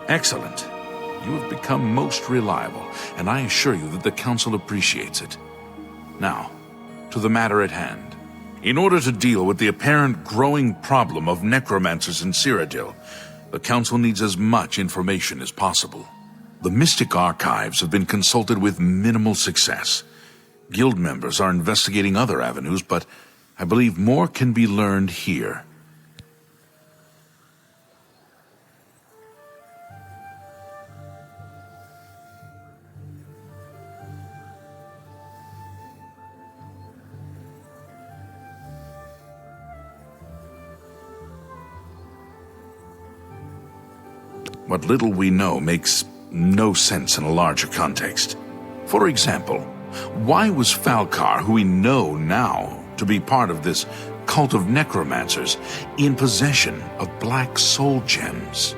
Excellent. You have become most reliable, and I assure you that the Council appreciates it. Now, to the matter at hand. In order to deal with the apparent growing problem of necromancers in Cyrodiil, the Council needs as much information as possible. The Mystic Archives have been consulted with minimal success. Guild members are investigating other avenues, but I believe more can be learned here. What little we know makes no sense in a larger context. For example, why was Falcar, who we know now to be part of this cult of necromancers, in possession of black soul gems?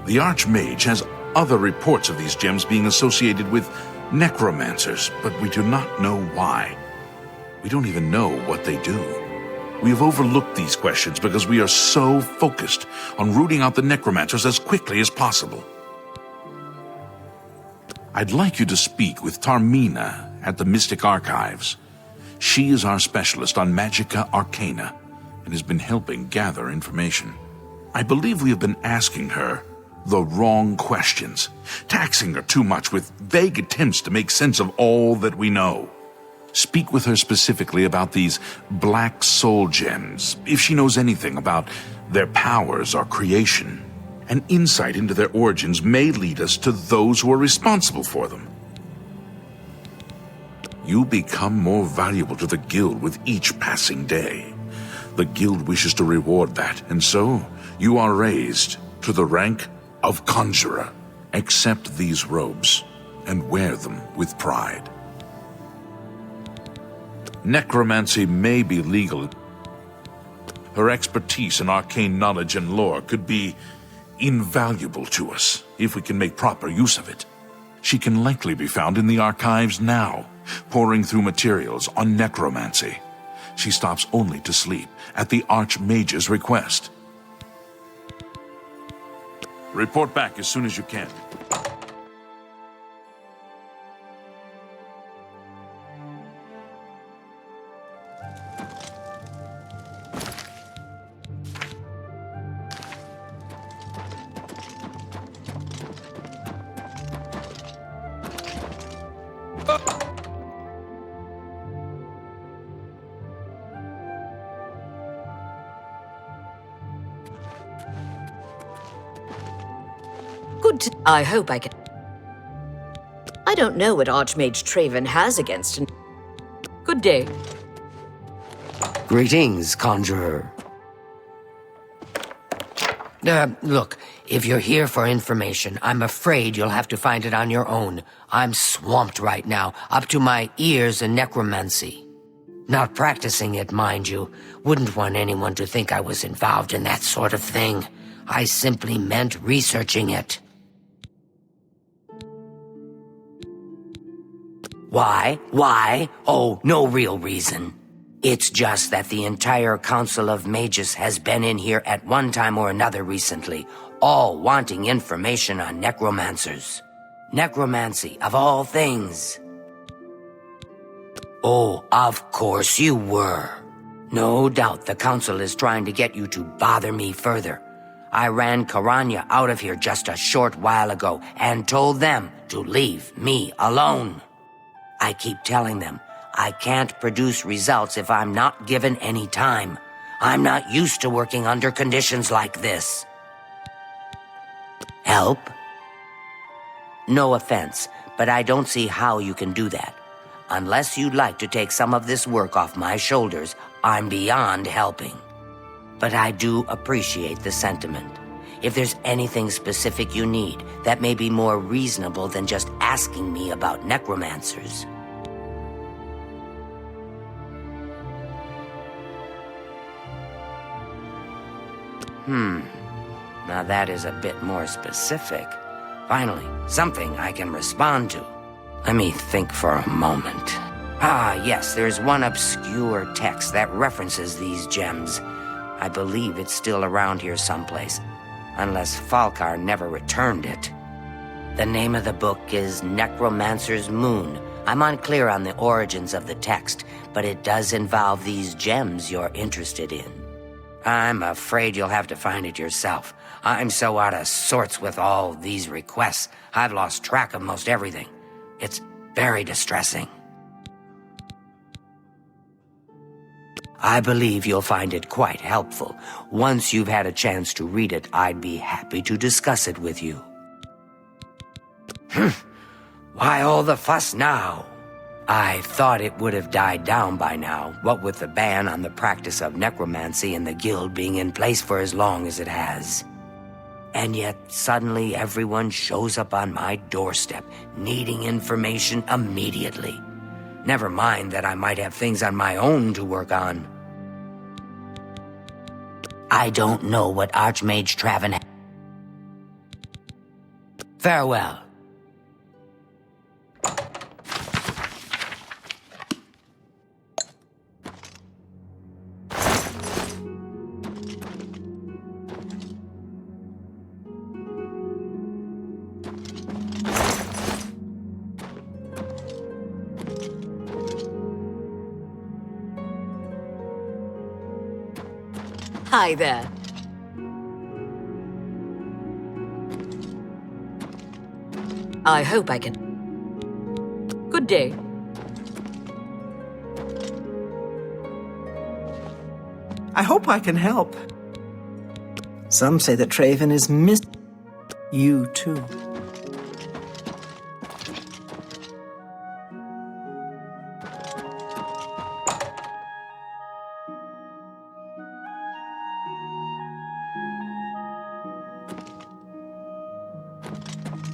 The Archmage has other reports of these gems being associated with necromancers, but we do not know why. We don't even know what they do. We have overlooked these questions because we are so focused on rooting out the necromancers as quickly as possible. I'd like you to speak with Tarmina at the Mystic Archives. She is our specialist on Magica Arcana and has been helping gather information. I believe we have been asking her the wrong questions, taxing her too much with vague attempts to make sense of all that we know. Speak with her specifically about these black soul gems, if she knows anything about their powers or creation. An insight into their origins may lead us to those who are responsible for them. You become more valuable to the Guild with each passing day. The Guild wishes to reward that, and so you are raised to the rank of Conjurer. Accept these robes and wear them with pride. Necromancy may be legal. Her expertise in arcane knowledge and lore could be invaluable to us if we can make proper use of it. She can likely be found in the archives now, poring through materials on necromancy. She stops only to sleep at the Archmage's request. Report back as soon as you can. Good. I hope I can. I don't know what Archmage Traven has against an. Good day. Greetings, Conjurer. Look, if you're here for information, I'm afraid you'll have to find it on your own. I'm swamped right now, up to my ears in necromancy. Not practicing it, mind you. Wouldn't want anyone to think I was involved in that sort of thing. I simply meant researching it. Why? Why? Oh, no real reason. It's just that the entire Council of Mages has been in here at one time or another recently, all wanting information on necromancers. Necromancy, of all things. Oh, of course you were. No doubt the Council is trying to get you to bother me further. I ran Karanya out of here just a short while ago and told them to leave me alone. I keep telling them I can't produce results if I'm not given any time. I'm not used to working under conditions like this. Help? No offense, but I don't see how you can do that. Unless you'd like to take some of this work off my shoulders, I'm beyond helping. But I do appreciate the sentiment. If there's anything specific you need, that may be more reasonable than just asking me about necromancers. Now that is a bit more specific. Finally, something I can respond to. Let me think for a moment. Ah, yes, there's one obscure text that references these gems. I believe it's still around here someplace. unless Falkar never returned it. The name of the book is Necromancer's Moon. I'm unclear on the origins of the text, but it does involve these gems you're interested in. I'm afraid you'll have to find it yourself. I'm so out of sorts with all these requests, I've lost track of most everything. It's very distressing. I believe you'll find it quite helpful. Once you've had a chance to read it, I'd be happy to discuss it with you. Why all the fuss now? I thought it would have died down by now, what with the ban on the practice of necromancy and the guild being in place for as long as it has. And yet, suddenly everyone shows up on my doorstep, needing information immediately. Never mind that I might have things on my own to work on. I don't know what Archmage Traven... Farewell. Hi there. I hope I can... Good day. I hope I can help. Some say that Traven is You too.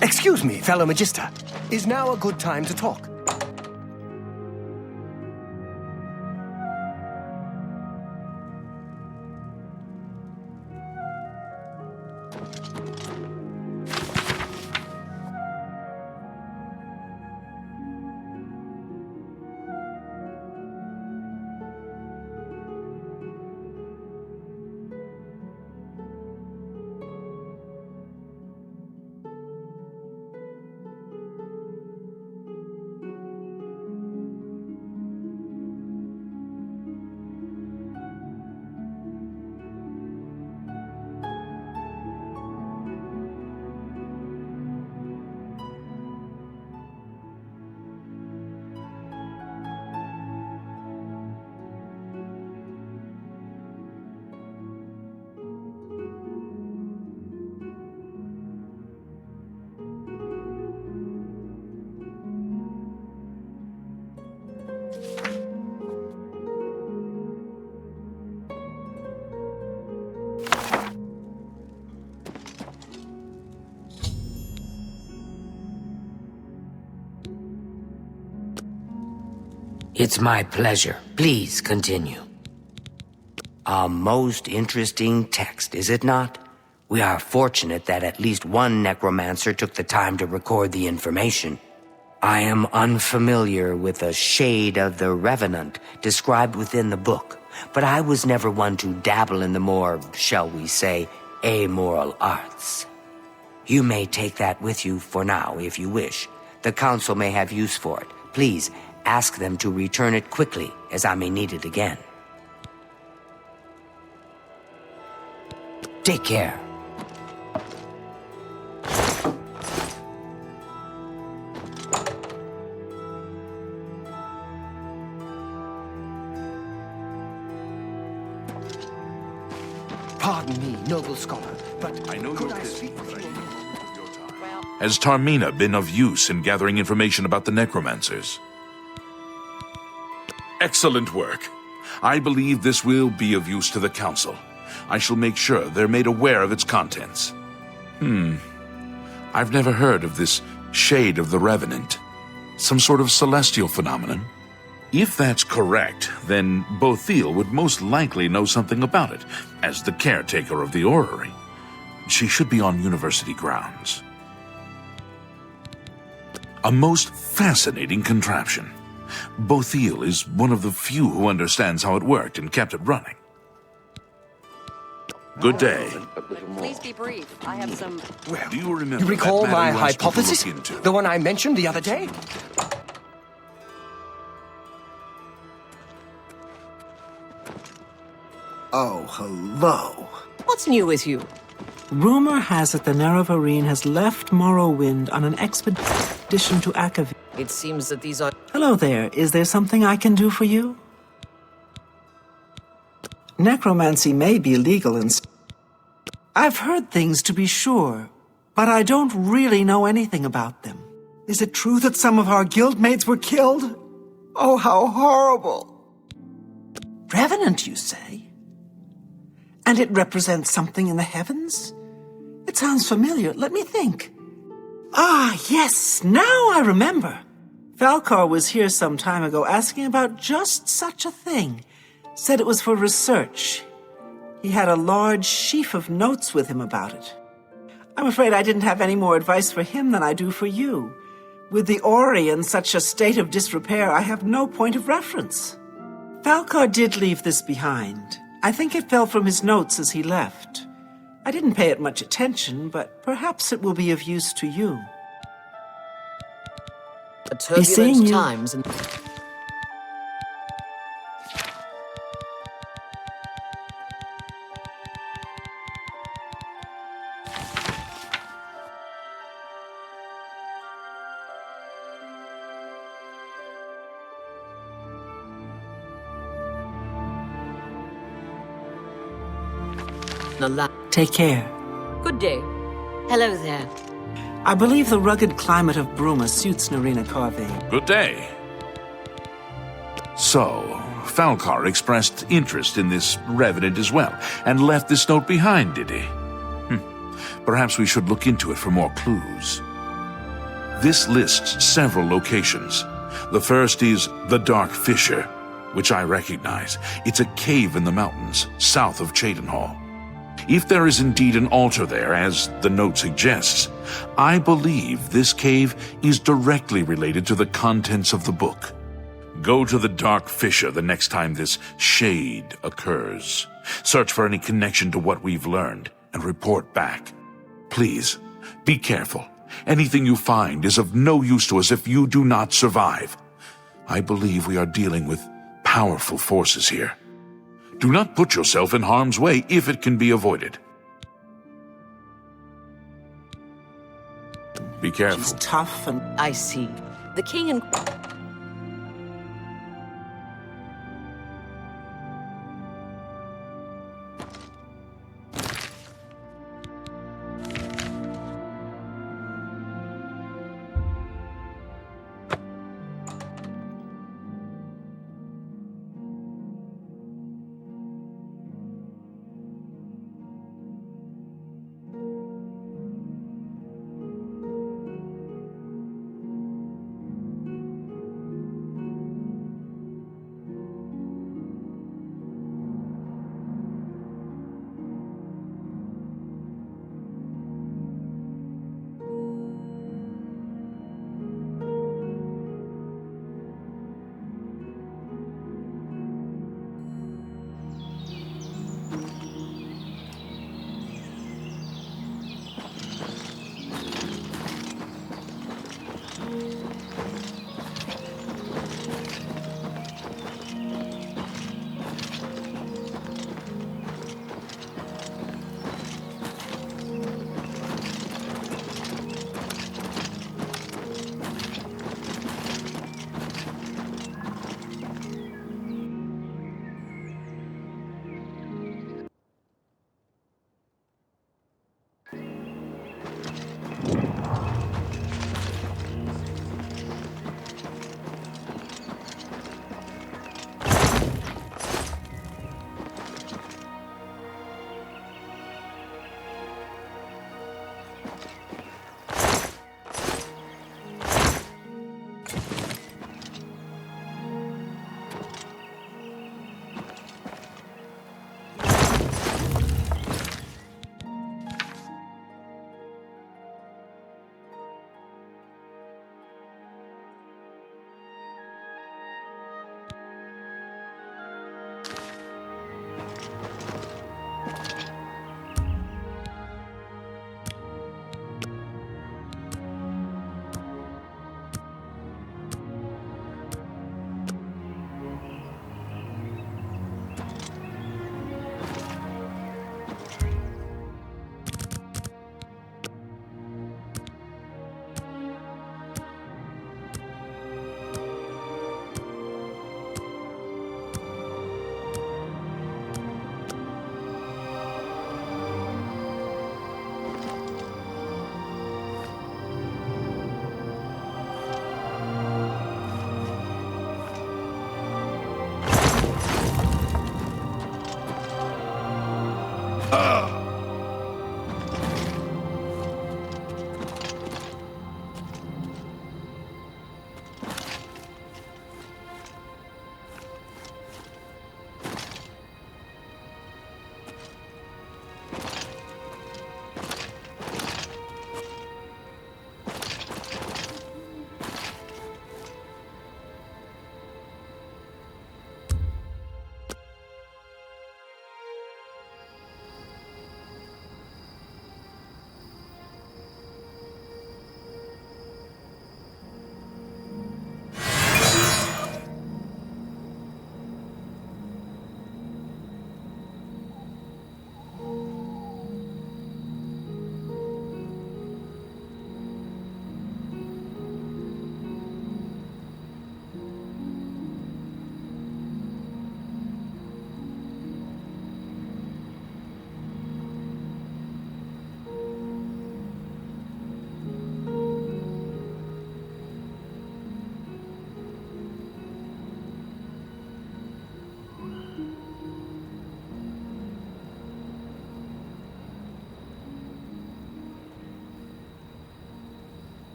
Excuse me, fellow Magister. Is now a good time to talk? It's my pleasure. Please continue. A most interesting text, is it not? We are fortunate that at least one necromancer took the time to record the information. I am unfamiliar with the shade of the revenant described within the book, but I was never one to dabble in the more, shall we say, amoral arts. You may take that with you for now, if you wish. The council may have use for it. Please, ask them to return it quickly, as I may need it again. Take care. Pardon me, noble scholar, but I know could you're I busy, speak but with I you? need a moment of your time. Has Tarmina been of use in gathering information about the necromancers? Excellent work. I believe this will be of use to the Council. I shall make sure they're made aware of its contents. I've never heard of this shade of the Revenant. Some sort of celestial phenomenon? If that's correct, then Bothil would most likely know something about it, as the caretaker of the orrery. She should be on university grounds. A most fascinating contraption. Bothil is one of the few who understands how it worked and kept it running. Good day. Please be brief. I have some... Well, Do you remember you recall that my matter you asked me to hypothesis? look into? The one I mentioned the other day? Oh, hello. What's new with you? Rumor has it the Nerevarine has left Morrowind on an expedition to Akavir. It seems that these are... Hello there. Is there something I can do for you? Necromancy may be legal in... I've heard things, to be sure, but I don't really know anything about them. Is it true that some of our guildmates were killed? Oh, how horrible. Revenant, you say? And it represents something in the heavens? It sounds familiar. Let me think. Ah, yes, now I remember. Falcar was here some time ago asking about just such a thing. Said it was for research. He had a large sheaf of notes with him about it. I'm afraid I didn't have any more advice for him than I do for you. With the Ori in such a state of disrepair, I have no point of reference. Falcar did leave this behind. I think it fell from his notes as he left. I didn't pay it much attention, but perhaps it will be of use to you. The seeing turbulent you. times and... Take care. Good day. Hello there. I believe the rugged climate of Bruma suits Narina Carvane. Good day. So, Falcar expressed interest in this revenant as well, and left this note behind, did he? Perhaps we should look into it for more clues. This lists several locations. The first is the Dark Fissure, which I recognize. It's a cave in the mountains, south of Cheydinhal. If there is indeed an altar there, as the note suggests, I believe this cave is directly related to the contents of the book. Go to the Dark Fissure the next time this shade occurs. Search for any connection to what we've learned and report back. Please, be careful. Anything you find is of no use to us if you do not survive. I believe we are dealing with powerful forces here. Do not put yourself in harm's way if it can be avoided. Be careful. She's tough and... I see. The king and...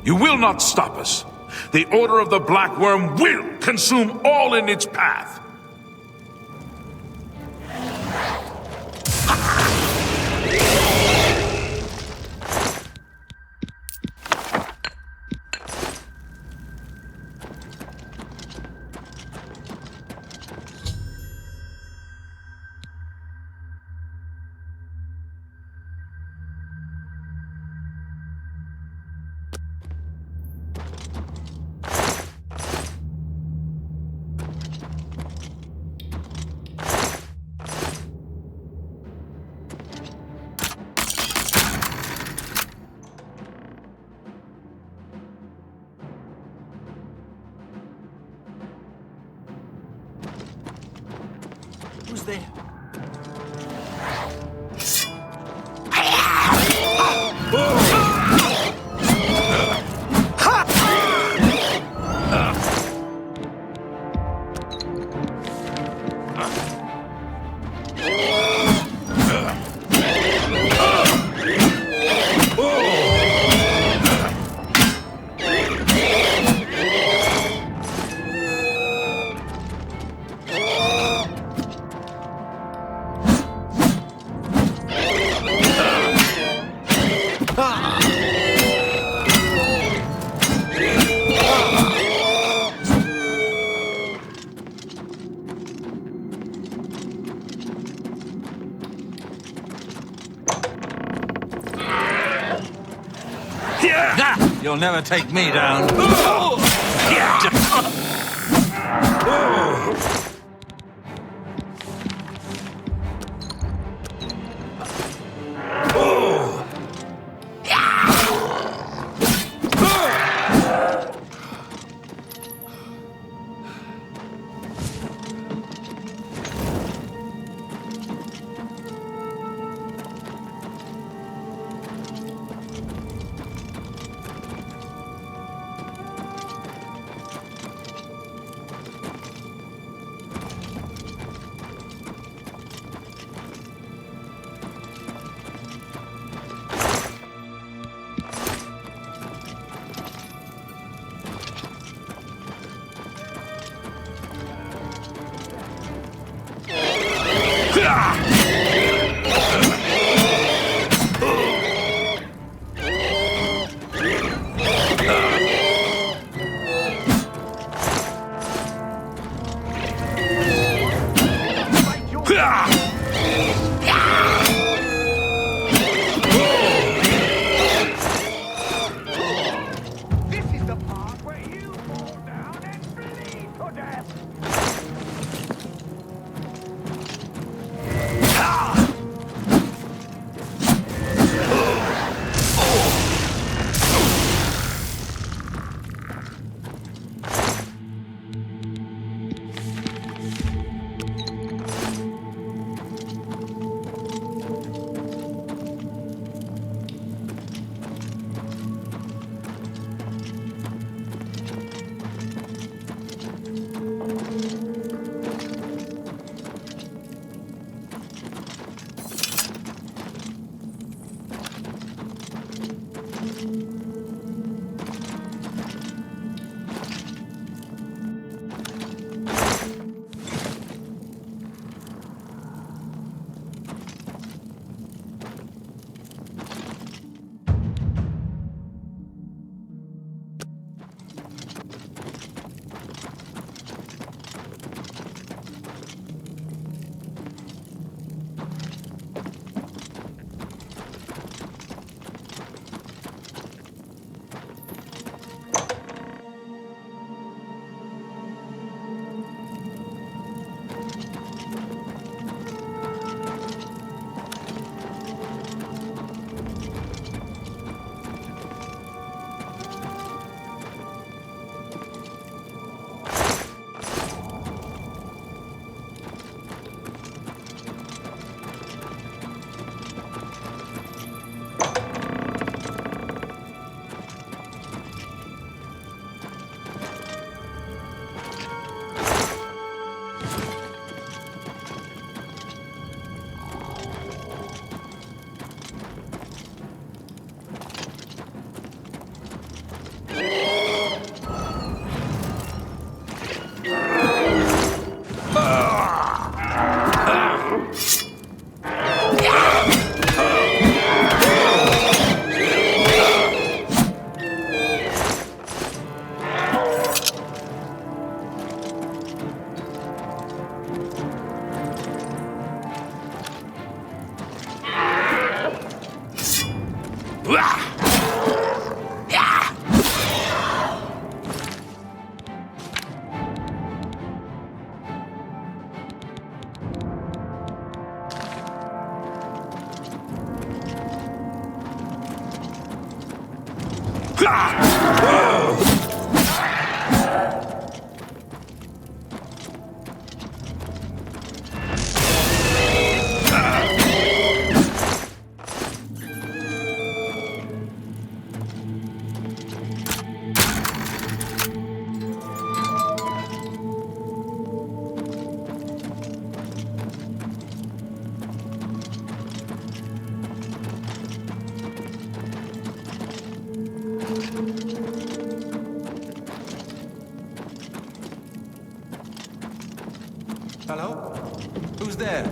You will not stop us. The Order of the Black Worm will consume all in its path. Who's there? You'll never take me down. Hello? Who's there?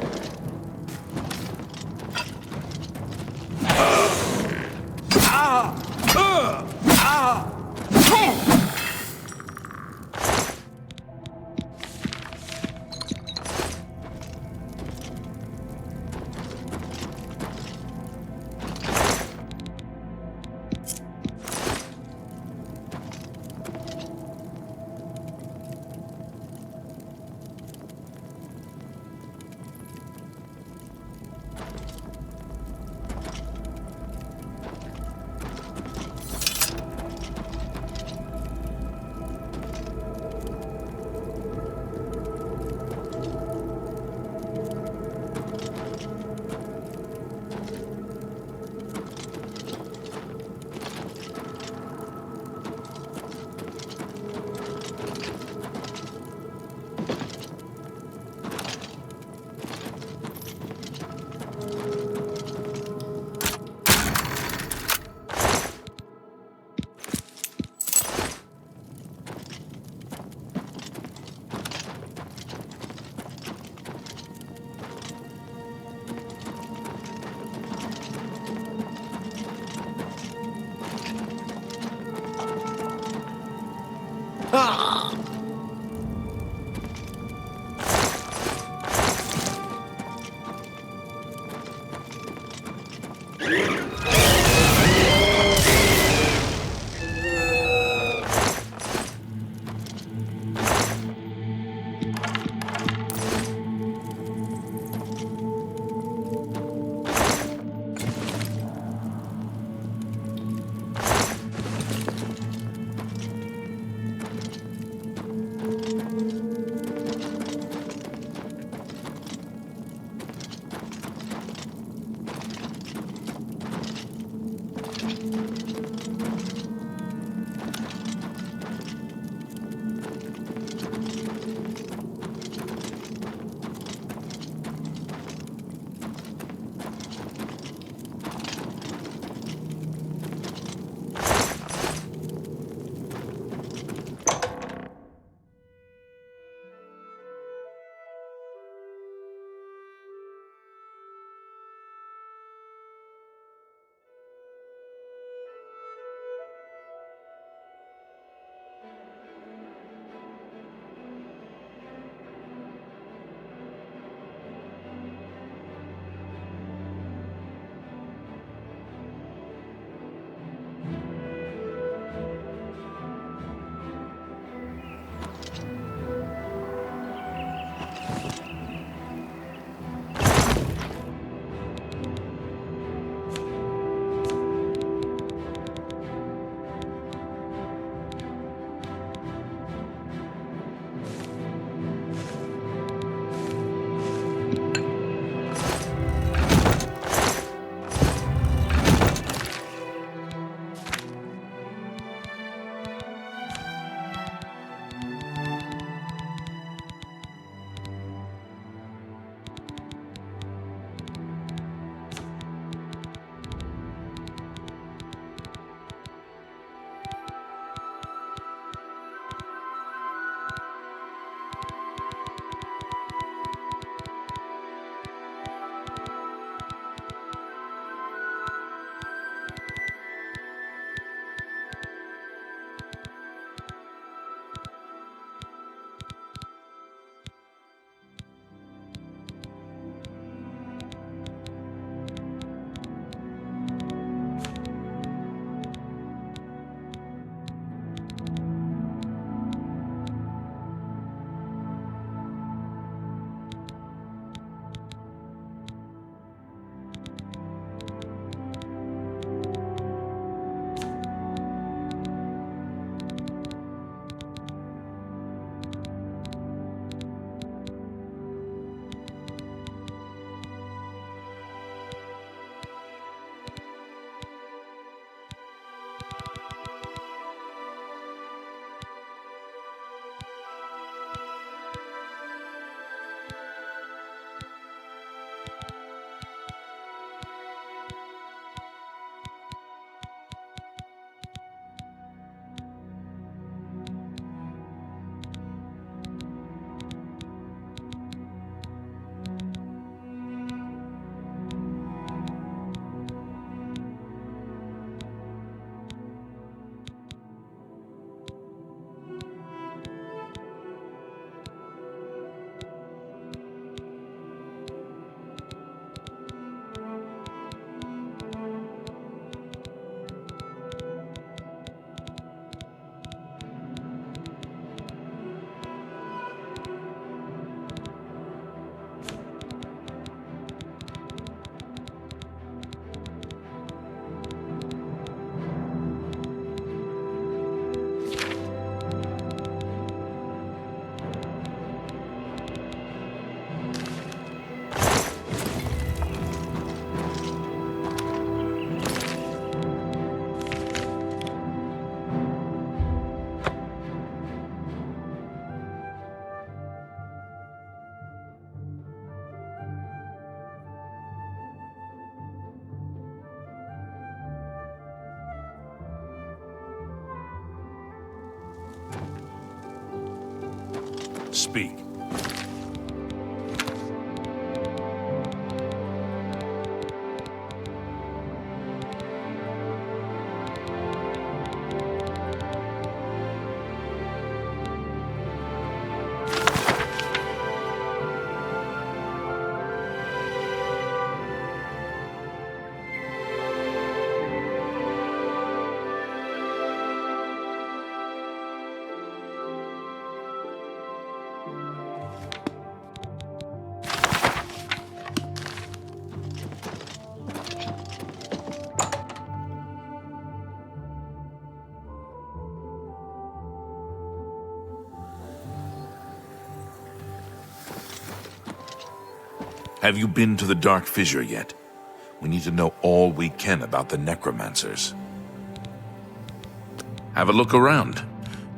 Speak. Have you been to the Dark Fissure yet? We need to know all we can about the necromancers. Have a look around.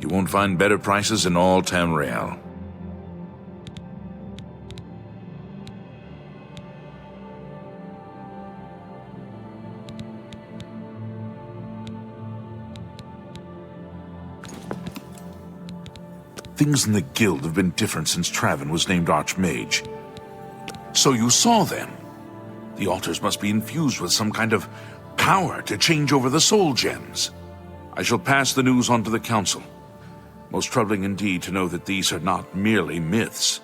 You won't find better prices in all Tamriel. Things in the guild have been different since Traven was named Archmage. So you saw them. The altars must be infused with some kind of power to change over the soul gems. I shall pass the news on to the council. Most troubling indeed to know that these are not merely myths.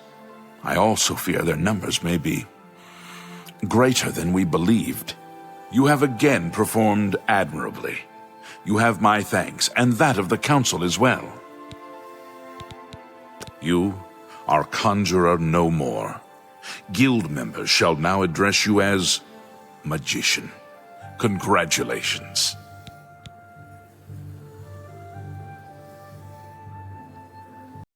I also fear their numbers may be greater than we believed. You have again performed admirably. You have my thanks, and that of the council as well. You are conjurer no more. Guild members shall now address you as Magician. Congratulations.